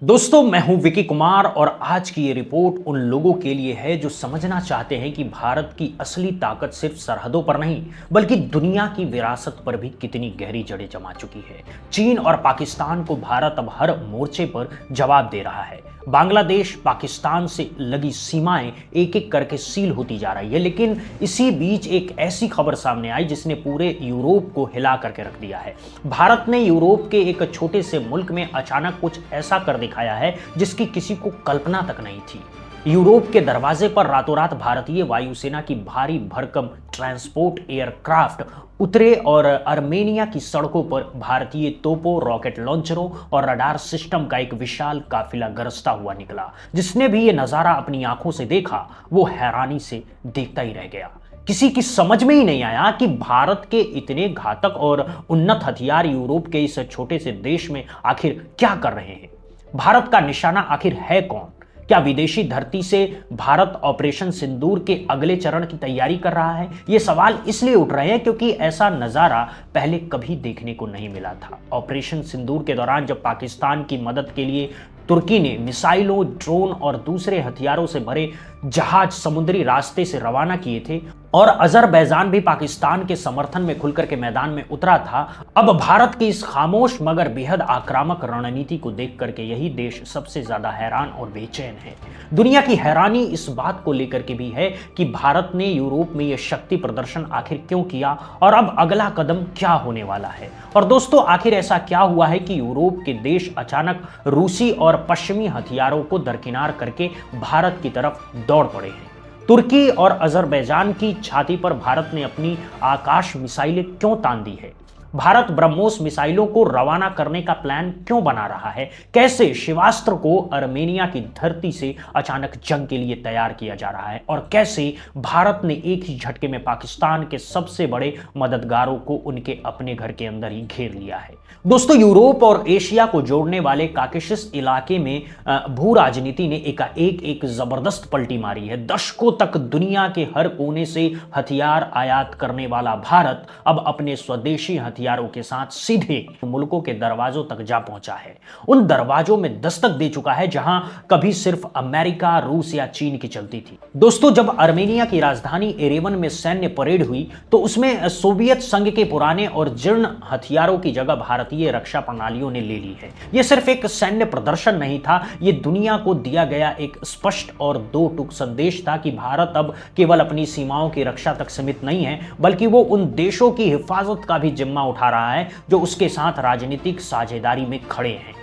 दोस्तों, मैं हूं विकी कुमार और आज की ये रिपोर्ट उन लोगों के लिए है जो समझना चाहते हैं कि भारत की असली ताकत सिर्फ सरहदों पर नहीं बल्कि दुनिया की विरासत पर भी कितनी गहरी जड़ें जमा चुकी है। चीन और पाकिस्तान को भारत अब हर मोर्चे पर जवाब दे रहा है। बांग्लादेश पाकिस्तान से लगी सीमाएं एक एक करके सील होती जा रही है, लेकिन इसी बीच एक ऐसी खबर सामने आई जिसने पूरे यूरोप को हिला करके रख दिया है। भारत ने यूरोप के एक छोटे से मुल्क में अचानक कुछ ऐसा कर दिखाया है जिसकी किसी को कल्पना तक नहीं थी। यूरोप के दरवाजे पर रातों रात भारतीय वायुसेना की भारी भरकम ट्रांसपोर्ट एयरक्राफ्ट उतरे और आर्मेनिया की सड़कों पर भारतीय तोपों, रॉकेट लॉन्चरों और रडार सिस्टम का एक विशाल काफिला गरजता हुआ निकला। जिसने भी ये नजारा अपनी आंखों से देखा वो हैरानी से देखता ही रह गया। किसी की समझ में ही नहीं आया कि भारत के इतने घातक और उन्नत हथियार यूरोप के इस छोटे से देश में आखिर क्या कर रहे हैं। भारत का निशाना आखिर है कौन? क्या विदेशी धरती से भारत ऑपरेशन सिंदूर के अगले चरण की तैयारी कर रहा है? ये सवाल इसलिए उठ रहे हैं क्योंकि ऐसा नजारा पहले कभी देखने को नहीं मिला था। ऑपरेशन सिंदूर के दौरान जब पाकिस्तान की मदद के लिए तुर्की ने मिसाइलों, ड्रोन और दूसरे हथियारों से भरे जहाज समुद्री रास्ते से रवाना किए थे और अजरबैजान भी पाकिस्तान के समर्थन में खुलकर के मैदान में उतरा था, अब भारत की इस खामोश मगर बेहद आक्रामक रणनीति को देख करके यही देश सबसे ज्यादा हैरान और बेचैन है। दुनिया की हैरानी इस बात को लेकर के भी है कि भारत ने यूरोप में यह शक्ति प्रदर्शन आखिर क्यों किया और अब अगला कदम क्या होने वाला है। और दोस्तों, आखिर ऐसा क्या हुआ है कि यूरोप के देश अचानक रूसी और पश्चिमी हथियारों को दरकिनार करके भारत की तरफ दौड़ पड़े हैं। तुर्की और अजरबैजान की छाती पर भारत ने अपनी आकाश मिसाइलें क्यों तान दी है? भारत ब्रह्मोस मिसाइलों को रवाना करने का प्लान क्यों बना रहा है? कैसे शिवास्त्र को आर्मेनिया की धरती से अचानक जंग के लिए तैयार किया जा रहा है? और कैसे भारत ने एक ही झटके में पाकिस्तान के सबसे बड़े मददगारों को उनके अपने घर के अंदर ही घेर लिया है? दोस्तों, यूरोप और एशिया को जोड़ने वाले काकेशस इलाके में भू राजनीति ने एक जबरदस्त पलटी मारी है। दशकों तक दुनिया के हर कोने से हथियार आयात करने वाला भारत अब अपने स्वदेशी हथियारों के साथ सीधे मुल्कों के दरवाजों तक जा पहुंचा है। उन दरवाजों में दस्तक दे चुका है जहां कभी सिर्फ अमेरिका, रूस या चीन की चलती थी। दोस्तों, जब आर्मेनिया की राजधानी एरेवन में सैन्य परेड हुई तो उसमें सोवियत संघ के पुराने और जीर्ण हथियारों की जगह भारतीय रक्षा प्रणालियों ने ले ली है। यह सिर्फ एक सैन्य प्रदर्शन नहीं था, यह दुनिया को दिया गया एक स्पष्ट और दो टूक संदेश था कि भारत अब केवल अपनी सीमाओं की रक्षा तक सीमित नहीं है बल्कि वो उन देशों की हिफाजत का भी जिम्मा उठा रहा है जो उसके साथ राजनीतिक साझेदारी में खड़े हैं।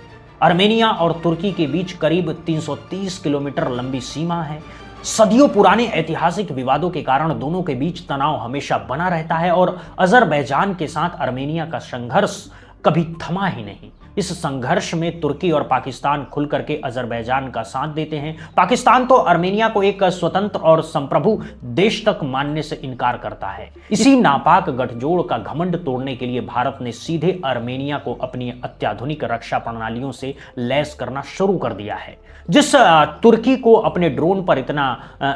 आर्मेनिया और तुर्की के बीच करीब 330 किलोमीटर लंबी सीमा है। सदियों पुराने ऐतिहासिक विवादों के कारण दोनों के बीच तनाव हमेशा बना रहता है और अजरबैजान के साथ आर्मेनिया का संघर्ष कभी थमा ही नहीं। इस संघर्ष में तुर्की और पाकिस्तान खुल करके अजरबैजान का साथ देते हैं। पाकिस्तान तो आर्मेनिया को एक स्वतंत्र और संप्रभु देश तक मानने से इनकार करता है। इसी नापाक गठजोड़ का घमंड तोड़ने के लिए भारत ने सीधे आर्मेनिया को अपनी अत्याधुनिक रक्षा प्रणालियों से लैस करना शुरू कर दिया है। जिस तुर्की को अपने ड्रोन पर इतना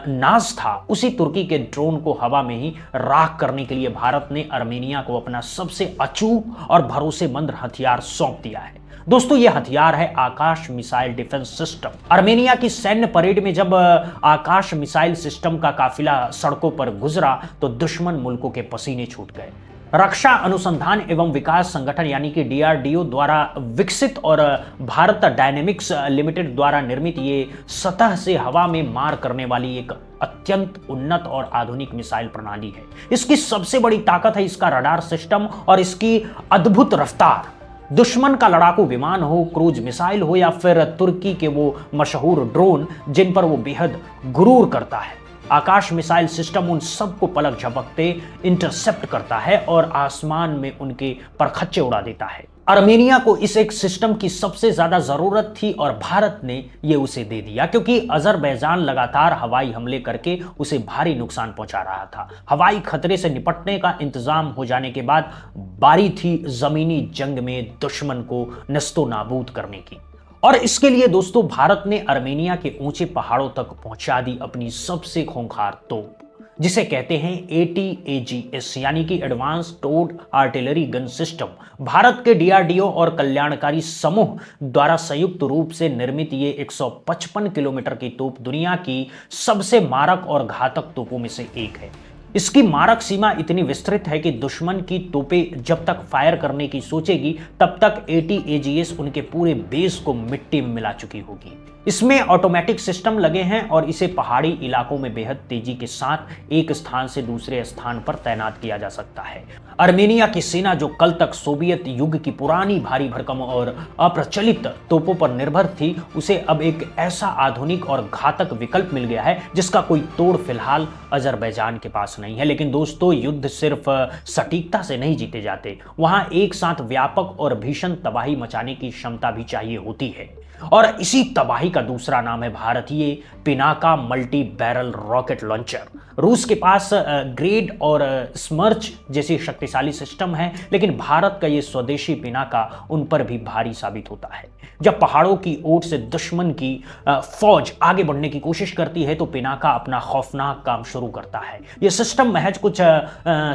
नाज था, उसी तुर्की के ड्रोन को हवा में ही राख करने के लिए भारत ने आर्मेनिया को अपना सबसे अचूक और भरोसेमंद हथियार सौंप दिया है। दोस्तों, यह हथियार है आकाश मिसाइल डिफेंस सिस्टम। आर्मेनिया की सैन्य परेड में जब आकाश मिसाइल सिस्टम का काफिला सड़कों पर गुजरा तो दुश्मन मुल्कों के पसीने छूट गए। रक्षा अनुसंधान एवं विकास संगठन यानी कि DRDO द्वारा विकसित और भारत डायनेमिक्स लिमिटेड द्वारा निर्मित ये सतह से हवा में मार करने वाली एक अत्यंत उन्नत और आधुनिक मिसाइल प्रणाली है। इसकी सबसे बड़ी ताकत है इसका रडार सिस्टम और इसकी अद्भुत रफ्तार। दुश्मन का लड़ाकू विमान हो, क्रूज मिसाइल हो या फिर तुर्की के वो मशहूर ड्रोन जिन पर वो बेहद गुरूर करता है, आकाश मिसाइल सिस्टम उन सबको पलक झपकते इंटरसेप्ट करता है और आसमान में उनके परखच्चे उड़ा देता है। आर्मेनिया को इस एक सिस्टम की सबसे ज्यादा जरूरत थी और भारत ने ये उसे दे दिया क्योंकि अजरबैजान लगातार हवाई हमले करके उसे भारी नुकसान पहुंचा रहा था। हवाई खतरे से निपटने का इंतजाम हो जाने के बाद बारी थी जमीनी जंग में दुश्मन को नस्तो नाबूद करने की। और इसके लिए दोस्तों, भारत ने आर्मेनिया के ऊंचे पहाड़ों तक पहुंचा दी अपनी सबसे खूंखार तोप, जिसे कहते हैं ATAGS यानी कि advance towed artillery gun system. Bharat के DRDO और कल्याणकारी समूह द्वारा संयुक्त रूप से निर्मित ये 155 किलोमीटर की तोप दुनिया की सबसे मारक और घातक तोपों में से एक है। इसकी मारक सीमा इतनी विस्तृत है कि दुश्मन की तोपें जब तक फायर करने की सोचेगी तब तक ATAGS उनके पूरे बेस को मिट्टी में मिला चुकी होगी। इसमें ऑटोमेटिक सिस्टम लगे हैं और इसे पहाड़ी इलाकों में बेहद तेजी के साथ एक स्थान से दूसरे स्थान पर तैनात किया जा सकता है। अर्मेनिया की सेना जो कल तक सोवियत युग की पुरानी भारी भरकम और अप्रचलित तोपों पर निर्भर थी, उसे अब एक ऐसा आधुनिक और घातक विकल्प मिल गया है जिसका कोई तोड़ फिलहाल अजरबैजान के पास नहीं है। लेकिन दोस्तों, युद्ध सिर्फ सटीकता से नहीं जीते जाते, वहां एक साथ व्यापक और भीषण तबाही मचाने की क्षमता भी चाहिए होती है। और इसी तबाही का दूसरा नाम है भारतीय Pinaka multi barrel rocket launcher. रूस के पास ग्रेड और स्मर्च जैसी शक्तिशाली सिस्टम है, लेकिन भारत का ये स्वदेशी पिनाका उन पर भी भारी साबित होता है। जब पहाड़ों की ओट से दुश्मन की फौज आगे बढ़ने की कोशिश करती है तो पिनाका अपना खौफनाक काम शुरू करता है। यह सिस्टम महज कुछ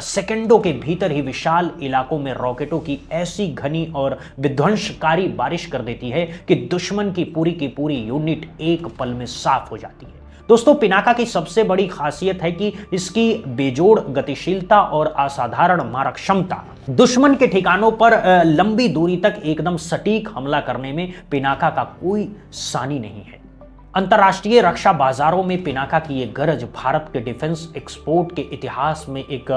सेकंडों के भीतर ही विशाल इलाकों में रॉकेटों की ऐसी घनी और विध्वंसकारी बारिश कर देती है कि दुश्मन की पूरी यूनिट एक पल में साफ हो जाती है। दोस्तों, पिनाका की सबसे बड़ी खासियत है कि इसकी बेजोड़ गतिशीलता और असाधारण मारक क्षमता। दुश्मन के ठिकानों पर लंबी दूरी तक एकदम सटीक हमला करने में पिनाका का कोई सानी नहीं है। अंतर्राष्ट्रीय रक्षा बाजारों में पिनाका की यह गरज भारत के डिफेंस एक्सपोर्ट के इतिहास में एक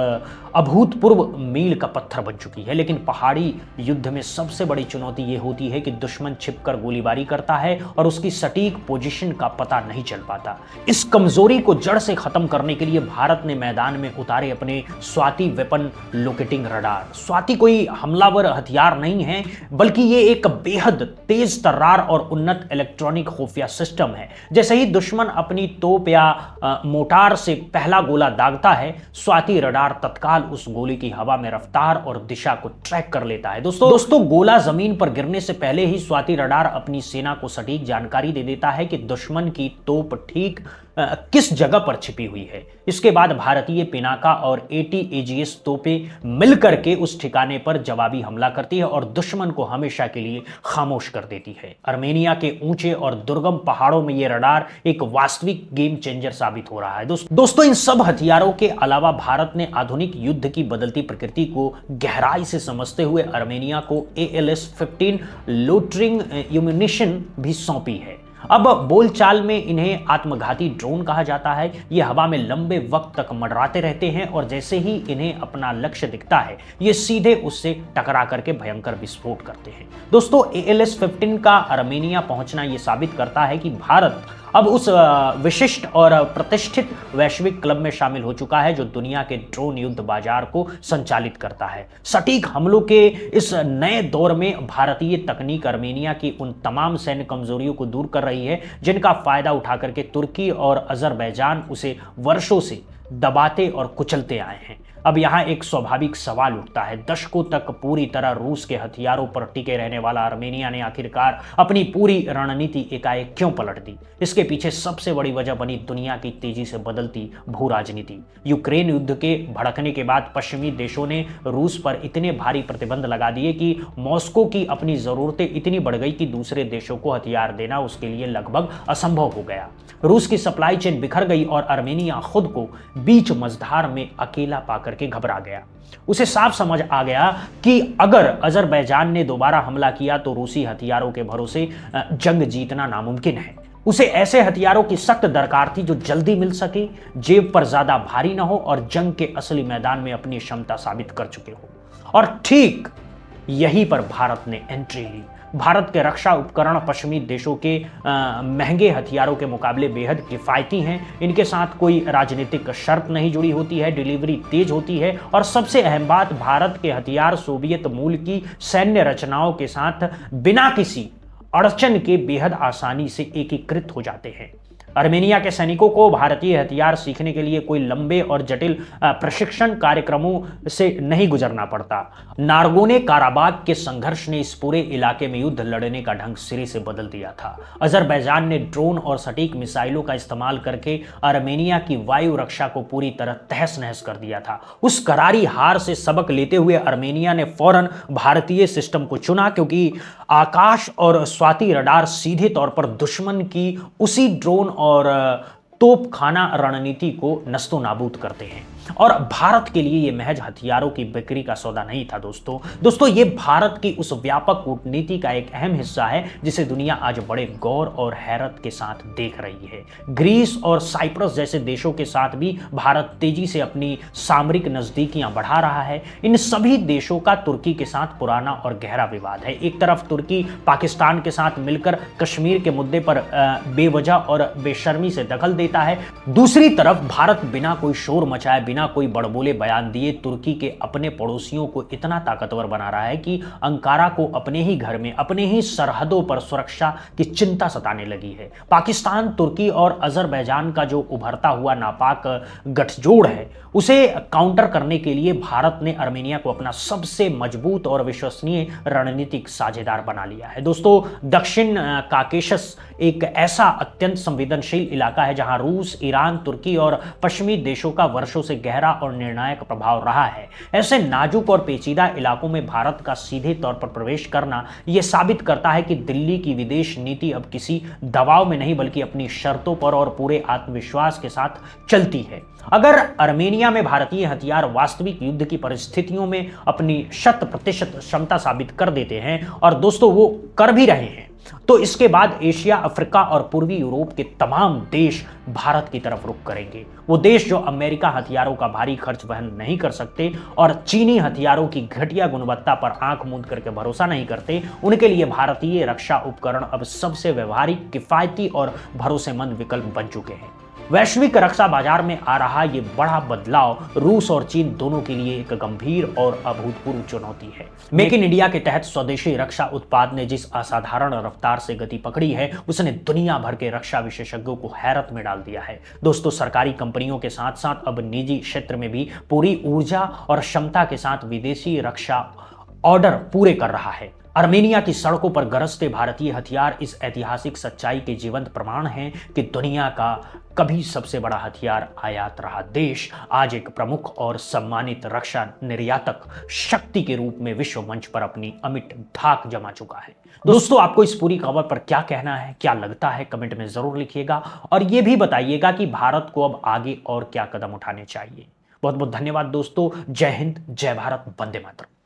अभूतपूर्व मील का पत्थर बन चुकी है। लेकिन पहाड़ी युद्ध में सबसे बड़ी चुनौती यह होती है कि दुश्मन छिपकर गोलीबारी करता है और उसकी सटीक पोजीशन का पता नहीं चल पाता। इस कमजोरी को जड़ से खत्म करने के लिए भारत ने मैदान में उतारे अपने Swati weapon locating radar. Swati कोई हमलावर हथियार नहीं है, बल्कि ये एक बेहद तेज तर्रार और उन्नत इलेक्ट्रॉनिक खुफिया सिस्टम है। जैसे ही दुश्मन अपनी तोप या मोटार से पहला गोला दागता है, स्वाति रडार तत्काल उस गोली की हवा में रफ्तार और दिशा को ट्रैक कर लेता है। दोस्तों, गोला जमीन पर गिरने से पहले ही स्वाति रडार अपनी सेना को सटीक जानकारी दे देता है कि दुश्मन की तोप ठीक किस जगह पर छिपी हुई है। इसके बाद भारतीय पिनाका और ATAGS तोपें मिलकर के उस ठिकाने पर जवाबी हमला करती है और दुश्मन को हमेशा के लिए खामोश कर देती है। अर्मेनिया के ऊंचे और दुर्गम पहाड़ों में यह रडार एक वास्तविक गेम चेंजर साबित हो रहा है। दोस्तों, इन सब हथियारों के अलावा भारत ने आधुनिक युद्ध की बदलती प्रकृति को गहराई से समझते हुए अर्मेनिया को ALS-15 लोटरिंग एम्यूनिशन भी सौंपी है। अब बोलचाल में इन्हें आत्मघाती ड्रोन कहा जाता है। ये हवा में लंबे वक्त तक मंडराते रहते हैं और जैसे ही इन्हें अपना लक्ष्य दिखता है, ये सीधे उससे टकरा करके भयंकर विस्फोट करते हैं। दोस्तों, ALS-15 का अर्मेनिया पहुंचना ये साबित करता है कि भारत अब उस विशिष्ट और प्रतिष्ठित वैश्विक क्लब में शामिल हो चुका है जो दुनिया के ड्रोन युद्ध बाजार को संचालित करता है। सटीक हमलों के इस नए दौर में भारतीय तकनीक अर्मेनिया की उन तमाम सैन्य कमजोरियों को दूर कर रही है जिनका फायदा उठा करके तुर्की और अजरबैजान उसे वर्षों से दबाते और कुचलते आए हैं। अब यहाँ एक स्वाभाविक सवाल उठता है, दशकों तक पूरी तरह रूस के हथियारों पर टिके रहने वाला अर्मेनिया ने आखिरकार अपनी पूरी रणनीति एकाएक क्यों पलट दी? इसके पीछे सबसे बड़ी वजह बनी दुनिया की तेजी से बदलती भू राजनीति। यूक्रेन युद्ध के भड़कने के बाद पश्चिमी देशों ने रूस पर इतने भारी प्रतिबंध लगा दिए कि मॉस्को की अपनी जरूरतें इतनी बढ़ गई कि दूसरे देशों को हथियार देना उसके लिए लगभग असंभव हो गया। रूस की सप्लाई चेन बिखर गई और अर्मेनिया खुद को बीच मझधार में अकेला पाकर के घबरा गया। उसे साफ समझ आ गया कि अगर अजरबैजान ने दोबारा हमला किया तो रूसी हथियारों के भरोसे जंग जीतना नामुमकिन है। उसे ऐसे हथियारों की सख्त दरकार थी जो जल्दी मिल सके, जेब पर ज्यादा भारी ना हो और जंग के असली मैदान में अपनी क्षमता साबित कर चुके हो। और ठीक यहीं पर भारत ने एंट्री ली। भारत के रक्षा उपकरण पश्चिमी देशों के महंगे हथियारों के मुकाबले बेहद किफायती हैं। इनके साथ कोई राजनीतिक शर्त नहीं जुड़ी होती है, डिलीवरी तेज होती है और सबसे अहम बात, भारत के हथियार सोवियत मूल की सैन्य रचनाओं के साथ बिना किसी अड़चन के बेहद आसानी से एकीकृत हो जाते हैं। अर्मेनिया के सैनिकों को भारतीय हथियार सीखने के लिए कोई लंबे और जटिल प्रशिक्षण कार्यक्रमों से नहीं गुजरना पड़ता। नारगोने काराबाग के संघर्ष ने इस पूरे इलाके में युद्ध लड़ने का ढंग सिरे से बदल दिया था। अजरबैजान ने ड्रोन और सटीक मिसाइलों का इस्तेमाल करके अर्मेनिया की वायु रक्षा को पूरी तरह तहस नहस कर दिया था। उस करारी हार से सबक लेते हुए अर्मेनिया ने फौरन भारतीय सिस्टम को चुना, क्योंकि आकाश और स्वाति रडार सीधे तौर पर दुश्मन की उसी ड्रोन और तोपखाना रणनीति को नस्तो नाबूद करते हैं। और भारत के लिए यह महज हथियारों की बिक्री का सौदा नहीं था दोस्तों ये भारत की उस व्यापक कूटनीति का एक अहम हिस्सा है जिसे दुनिया आज बड़े गौर और हैरत के साथ देख रही है। ग्रीस और साइप्रस जैसे देशों के साथ भी भारत तेजी से अपनी सामरिक नजदीकियां बढ़ा रहा है। इन सभी देशों का तुर्की के साथ पुराना और गहरा विवाद है। एक तरफ तुर्की पाकिस्तान के साथ मिलकर कश्मीर के मुद्दे पर बेवजह और बेशर्मी से दखल देता है, दूसरी तरफ भारत बिना कोई शोर मचाए, बिना कोई बड़बोले बयान दिए तुर्की के अपने पड़ोसियों को इतना ताकतवर बना रहा है कि अंकारा को अपने ही घर में, अपने ही सरहदों पर सुरक्षा की चिंता सताने लगी है। पाकिस्तान, तुर्की और अजरबैजान का जो उभरता हुआ नापाक गठजोड़ है, उसे काउंटर करने के लिए भारत ने अर्मेनिया को अपना सबसे मजबूत और विश्वसनीय रणनीतिक साझेदार बना लिया है। दोस्तों, दक्षिण काकेशस एक ऐसा अत्यंत संवेदनशील इलाका है जहां रूस, ईरान, तुर्की और पश्चिमी देशों का वर्षों से गहरा और निर्णायक प्रभाव रहा है। ऐसे नाजुक और पेचीदा इलाकों में भारत का सीधे तौर पर प्रवेश करना यह साबित करता है कि दिल्ली की विदेश नीति अब किसी दबाव में नहीं बल्कि अपनी शर्तों पर और पूरे आत्मविश्वास के साथ चलती है। अगर अर्मेनिया में भारतीय हथियार वास्तविक युद्ध की परिस्थितियों में अपनी 100% क्षमता साबित कर देते हैं, और दोस्तों वो कर भी रहे हैं, तो इसके बाद एशिया, अफ्रीका और पूर्वी यूरोप के तमाम देश भारत की तरफ रुख करेंगे। वो देश जो अमेरिका हथियारों का भारी खर्च वहन नहीं कर सकते और चीनी हथियारों की घटिया गुणवत्ता पर आंख मूंद करके भरोसा नहीं करते, उनके लिए भारतीय रक्षा उपकरण अब सबसे व्यवहारिक, किफायती और भरोसेमंद विकल्प बन चुके हैं। वैश्विक रक्षा बाजार में आ रहा ये बड़ा बदलाव रूस और चीन दोनों के लिए एक गंभीर और अभूतपूर्व चुनौती है। मेक इन इंडिया के तहत स्वदेशी रक्षा उत्पाद ने जिस असाधारण रफ्तार से गति पकड़ी है, उसने दुनिया भर के रक्षा विशेषज्ञों को हैरत में डाल दिया है। दोस्तों, सरकारी कंपनियों के साथ साथ अब निजी क्षेत्र में भी पूरी ऊर्जा और क्षमता के साथ विदेशी रक्षा ऑर्डर पूरे कर रहा है। अर्मेनिया की सड़कों पर गरजते भारतीय हथियार इस ऐतिहासिक सच्चाई के जीवंत प्रमाण हैं कि दुनिया का कभी सबसे बड़ा हथियार आयात रहा देश आज एक प्रमुख और सम्मानित रक्षा निर्यातक शक्ति के रूप में विश्व मंच पर अपनी अमिट धाक जमा चुका है। दोस्तों, आपको इस पूरी खबर पर क्या कहना है, क्या लगता है, कमेंट में जरूर लिखिएगा और यह भी बताइएगा कि भारत को अब आगे और क्या कदम उठाने चाहिए। बहुत बहुत धन्यवाद दोस्तों। जय हिंद, जय भारत, वंदे मातरम।